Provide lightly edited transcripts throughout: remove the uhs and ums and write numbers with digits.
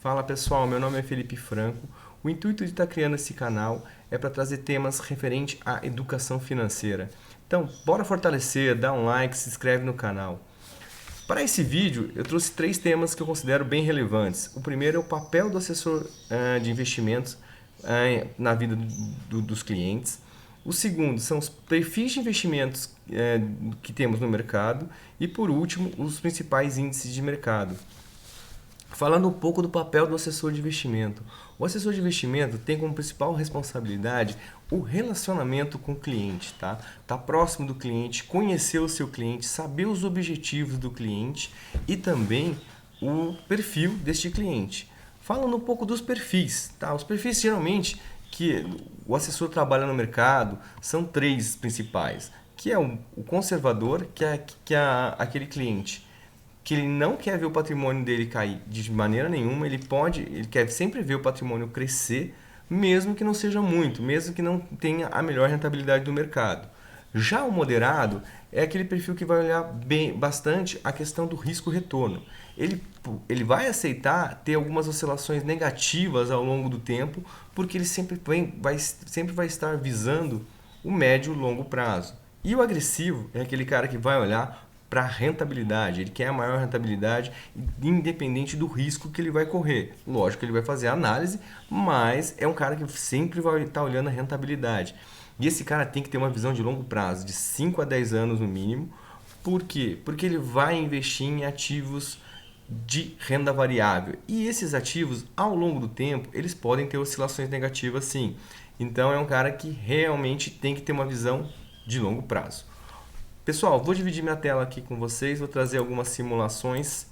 Fala pessoal, meu nome é Felipe Franco. O intuito de estar criando esse canal é para trazer temas referentes à educação financeira. Então, bora fortalecer, dá um like, se inscreve no canal. Para esse vídeo, eu trouxe 3 temas que eu considero bem relevantes. O primeiro é o papel do assessor de investimentos na vida dos clientes. O segundo são os perfis de investimentos que temos no mercado. E por último, os principais índices de mercado. Falando um pouco do papel do assessor de investimento. O assessor de investimento tem como principal responsabilidade o relacionamento com o cliente, tá? Tá próximo do cliente, conhecer o seu cliente, saber os objetivos do cliente e também o perfil deste cliente. Falando um pouco dos perfis, tá? Os perfis geralmente que o assessor trabalha no mercado são 3 principais, que é o conservador, que é aquele cliente que ele não quer ver o patrimônio dele cair de maneira nenhuma, ele quer sempre ver o patrimônio crescer, mesmo que não seja muito, mesmo que não tenha a melhor rentabilidade do mercado. Já o moderado é aquele perfil que vai olhar bastante a questão do risco-retorno. Ele vai aceitar ter algumas oscilações negativas ao longo do tempo, porque ele sempre vai estar visando o médio e longo prazo. E o agressivo é aquele cara que vai olhar para rentabilidade, ele quer a maior rentabilidade independente do risco que ele vai correr. Lógico que ele vai fazer a análise, mas é um cara que sempre vai estar olhando a rentabilidade. E esse cara tem que ter uma visão de longo prazo, de 5 a 10 anos no mínimo. Por quê? Porque ele vai investir em ativos de renda variável. E esses ativos, ao longo do tempo, eles podem ter oscilações negativas sim. Então é um cara que realmente tem que ter uma visão de longo prazo. Pessoal, vou dividir minha tela aqui com vocês, vou trazer algumas simulações.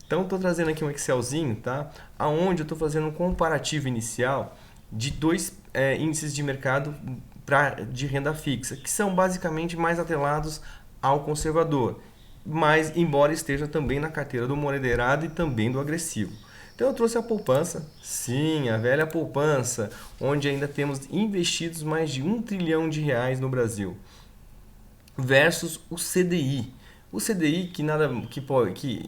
Então, estou trazendo aqui um Excelzinho, tá? Onde eu estou fazendo um comparativo inicial de 2 índices de mercado de renda fixa, que são basicamente mais atrelados ao conservador, mas embora esteja também na carteira do moderado e também do agressivo. Então eu trouxe a poupança, sim, a velha poupança, onde ainda temos investidos mais de R$ 1 trilhão no Brasil versus o CDI. O CDI que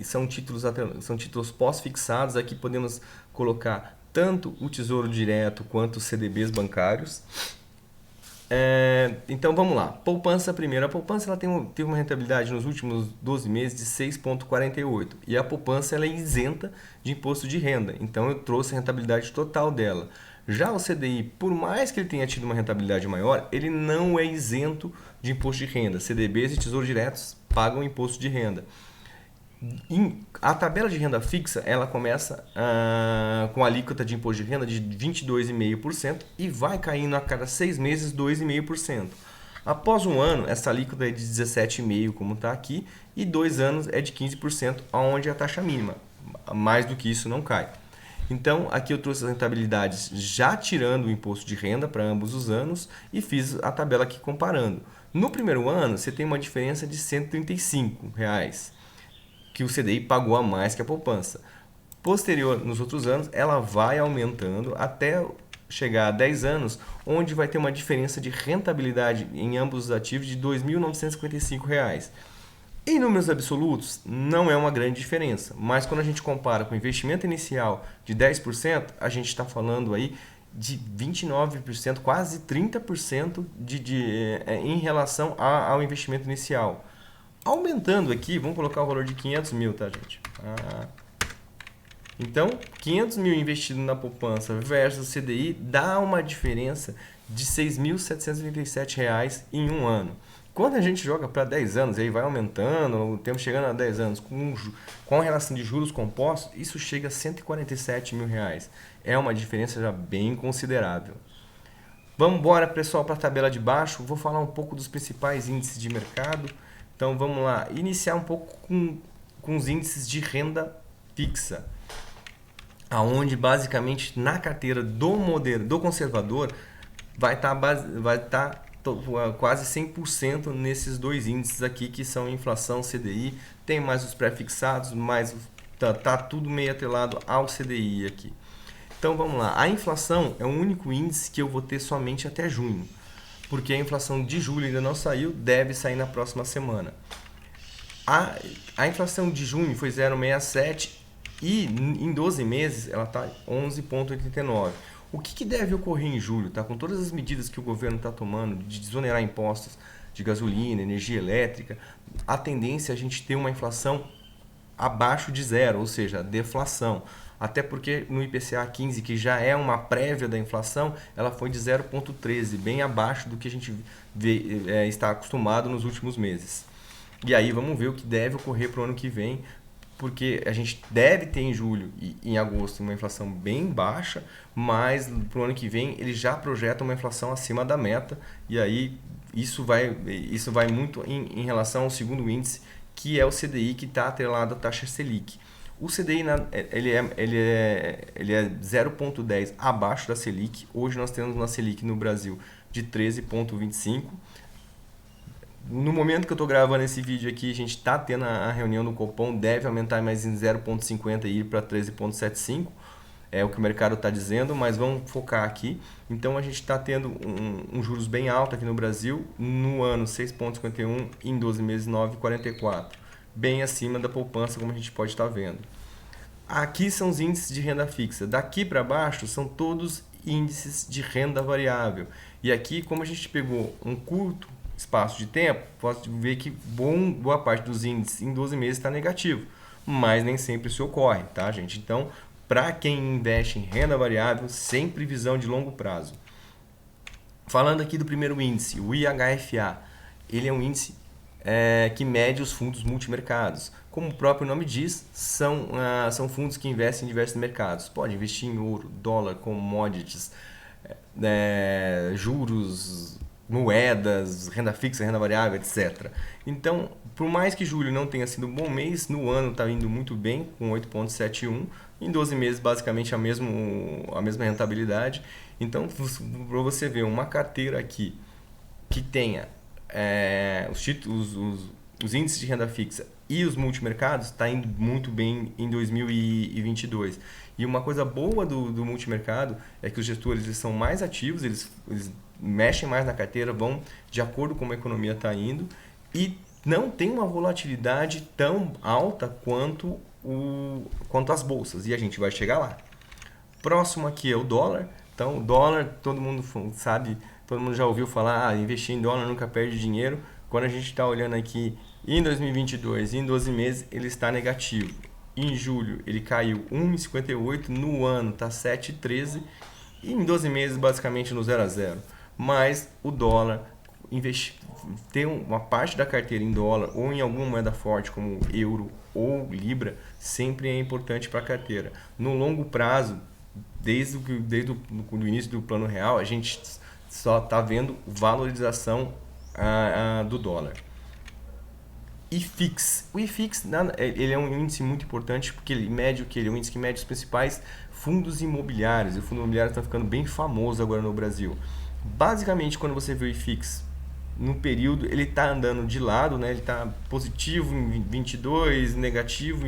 são títulos pós-fixados, aqui podemos colocar tanto o Tesouro Direto quanto os CDBs bancários. Então vamos lá, poupança primeiro. A poupança ela teve uma rentabilidade nos últimos 12 meses de 6,48 e a poupança ela é isenta de imposto de renda, então eu trouxe a rentabilidade total dela. Já o CDI, por mais que ele tenha tido uma rentabilidade maior, ele não é isento de imposto de renda. CDBs e Tesouro Diretos pagam imposto de renda. A tabela de renda fixa ela começa com a alíquota de imposto de renda de 22,5% e vai caindo a cada 6 meses 2,5%. Após um ano, essa alíquota é de 17,5%, como está aqui, e 2 anos é de 15%, onde é a taxa mínima. Mais do que isso não cai. Então, aqui eu trouxe as rentabilidades já tirando o imposto de renda para ambos os anos e fiz a tabela aqui comparando. No primeiro ano, você tem uma diferença de R$ 135, que o CDI pagou a mais que a poupança. Posterior, nos outros anos, ela vai aumentando até chegar a 10 anos, onde vai ter uma diferença de rentabilidade em ambos os ativos de R$ 2.955. Em números absolutos, não é uma grande diferença, mas quando a gente compara com o investimento inicial de 10%, a gente está falando aí de 29%, quase 30% em relação ao investimento inicial. Aumentando aqui, vamos colocar o valor de 500 mil, tá, gente? Então, 500 mil investido na poupança versus CDI dá uma diferença de R$ 6.737 em um ano. Quando a gente joga para 10 anos, aí vai aumentando, o tempo chegando a 10 anos, com a relação de juros compostos, isso chega a R$ 147 mil. É uma diferença já bem considerável. Vamos embora, pessoal, para a tabela de baixo. Vou falar um pouco dos principais índices de mercado. Então, vamos lá. Iniciar um pouco com os índices de renda fixa, aonde basicamente na carteira do conservador vai estar quase 100% nesses 2 índices aqui, que são inflação, CDI. Tem mais os pré-fixados, mas tá tudo meio atrelado ao CDI aqui. Então vamos lá, a inflação é o único índice que eu vou ter somente até junho, porque a inflação de julho ainda não saiu, deve sair na próxima semana. A inflação de junho foi 0,67 E em 12 meses ela está 11,89. O que deve ocorrer em julho? Tá? Com todas as medidas que o governo está tomando de desonerar impostos de gasolina, energia elétrica, a tendência é a gente ter uma inflação abaixo de zero, ou seja, deflação. Até porque no IPCA 15, que já é uma prévia da inflação, ela foi de 0,13, bem abaixo do que a gente está acostumado nos últimos meses. E aí vamos ver o que deve ocorrer para o ano que vem, porque a gente deve ter em julho e em agosto uma inflação bem baixa, mas para o ano que vem ele já projeta uma inflação acima da meta, e aí isso vai muito em relação ao segundo índice, que é o CDI, que está atrelado à taxa Selic. O CDI ele é 0,10 abaixo da Selic. Hoje nós temos uma Selic no Brasil de 13,25. No momento que eu estou gravando esse vídeo aqui, a gente está tendo a reunião do Copom, deve aumentar mais em 0,50 e ir para 13,75. É o que o mercado está dizendo, mas vamos focar aqui. Então a gente está tendo um juros bem alto aqui no Brasil, no ano 6,51, em 12 meses 9,44. Bem acima da poupança, como a gente pode estar vendo. Aqui são os índices de renda fixa. Daqui para baixo são todos índices de renda variável. E aqui, como a gente pegou um curto espaço de tempo, pode ver que boa parte dos índices em 12 meses está negativo. Mas nem sempre isso ocorre, tá, gente? Então, para quem investe em renda variável, sem previsão de longo prazo. Falando aqui do primeiro índice, o IHFA, ele é um índice que mede os fundos multimercados. Como o próprio nome diz, são fundos que investem em diversos mercados. Pode investir em ouro, dólar, commodities, juros, moedas, renda fixa, renda variável, etc. Então, por mais que julho não tenha sido um bom mês, no ano está indo muito bem, com 8,71. Em 12 meses, basicamente, a mesma rentabilidade. Então, para você ver uma carteira aqui que tenha os índices de renda fixa e os multimercados, está indo muito bem em 2022. E uma coisa boa do multimercado é que os gestores eles são mais ativos, eles mexem mais na carteira, vão de acordo com como a economia está indo e não tem uma volatilidade tão alta quanto as bolsas. E a gente vai chegar lá. Próximo aqui é o dólar. Então, o dólar, todo mundo sabe, todo mundo já ouviu falar, investir em dólar nunca perde dinheiro. Quando a gente está olhando aqui em 2022, em 12 meses, ele está negativo. Em julho, ele caiu 1,58, no ano está 7,13 e em 12 meses, basicamente no 0 a 0. Mas o dólar, ter uma parte da carteira em dólar ou em alguma moeda forte como euro ou libra, sempre é importante para a carteira. No longo prazo, desde o início do plano real, a gente só está vendo valorização do dólar. IFIX. O IFIX ele é um índice muito importante porque ele mede o que? Ele é um índice que mede os principais fundos imobiliários. E o fundo imobiliário está ficando bem famoso agora no Brasil. Basicamente, quando você vê o IFIX no período, ele está andando de lado, né? Ele está positivo em 22, negativo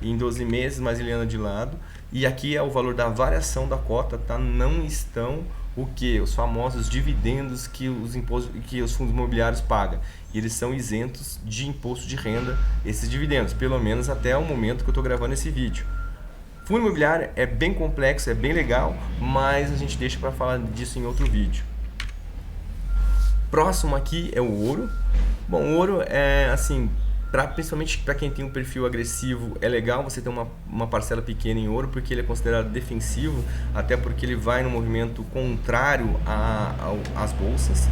em 12 meses, mas ele anda de lado. E aqui é o valor da variação da cota, tá? Não estão o que? Os famosos dividendos que os fundos imobiliários pagam. E eles são isentos de imposto de renda, esses dividendos, pelo menos até o momento que eu estou gravando esse vídeo. Fundo imobiliário é bem complexo, é bem legal, mas a gente deixa para falar disso em outro vídeo. Próximo aqui é o ouro. Bom, o ouro é assim, principalmente para quem tem um perfil agressivo, é legal você ter uma parcela pequena em ouro, porque ele é considerado defensivo, até porque ele vai no movimento contrário às bolsas.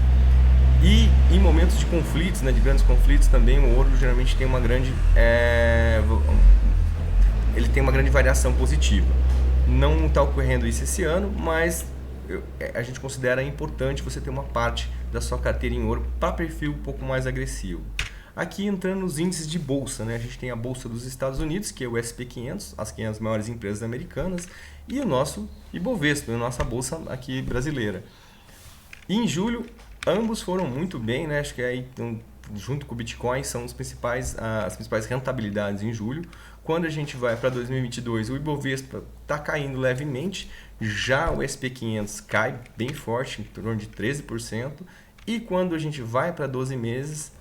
E em momentos de conflitos, né, de grandes conflitos também, o ouro geralmente tem uma grande variação positiva. Não está ocorrendo isso esse ano, mas a gente considera importante você ter uma parte da sua carteira em ouro para perfil um pouco mais agressivo. Aqui entrando nos índices de bolsa, né? A gente tem a bolsa dos Estados Unidos, que é o S&P 500, as 500 maiores empresas americanas, e o nosso Ibovespa, a nossa bolsa aqui brasileira. E em julho, ambos foram muito bem, né? Acho que aí, junto com o Bitcoin, são as principais rentabilidades em julho. Quando a gente vai para 2022, o Ibovespa está caindo levemente, já o S&P 500 cai bem forte, em torno de 13%, e quando a gente vai para 12 meses,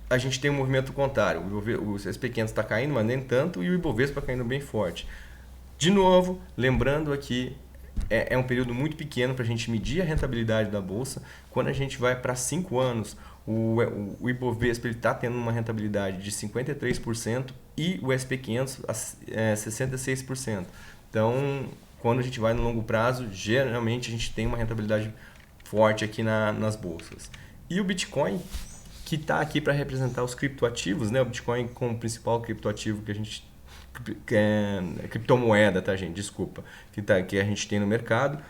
a gente tem um movimento contrário. O SP500 está caindo, mas nem tanto, e o Ibovespa caindo bem forte. De novo, lembrando aqui, é um período muito pequeno para a gente medir a rentabilidade da Bolsa. Quando a gente vai para 5 anos, o Ibovespa está tendo uma rentabilidade de 53% e o SP500 66%. Então, quando a gente vai no longo prazo, geralmente a gente tem uma rentabilidade forte aqui nas bolsas. E o Bitcoin, que está aqui para representar os criptoativos, né? O Bitcoin como principal criptoativo que a gente criptomoeda, tá, gente? Desculpa, que a gente tem no mercado.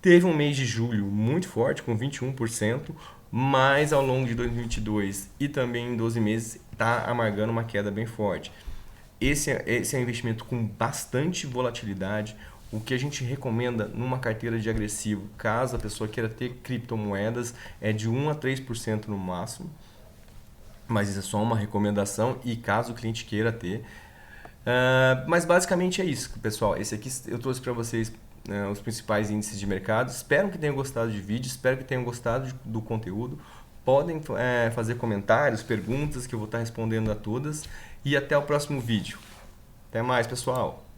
Teve um mês de julho muito forte, com 21%, mas ao longo de 2022 e também em 12 meses está amargando uma queda bem forte. Esse é um investimento com bastante volatilidade. O que a gente recomenda numa carteira de agressivo, caso a pessoa queira ter criptomoedas, é de 1 a 3% no máximo. Mas isso é só uma recomendação e caso o cliente queira ter. Mas basicamente é isso, pessoal. Esse aqui eu trouxe para vocês os principais índices de mercado. Espero que tenham gostado do vídeo, espero que tenham gostado do conteúdo. Podem fazer comentários, perguntas que eu vou estar respondendo a todas. E até o próximo vídeo. Até mais, pessoal!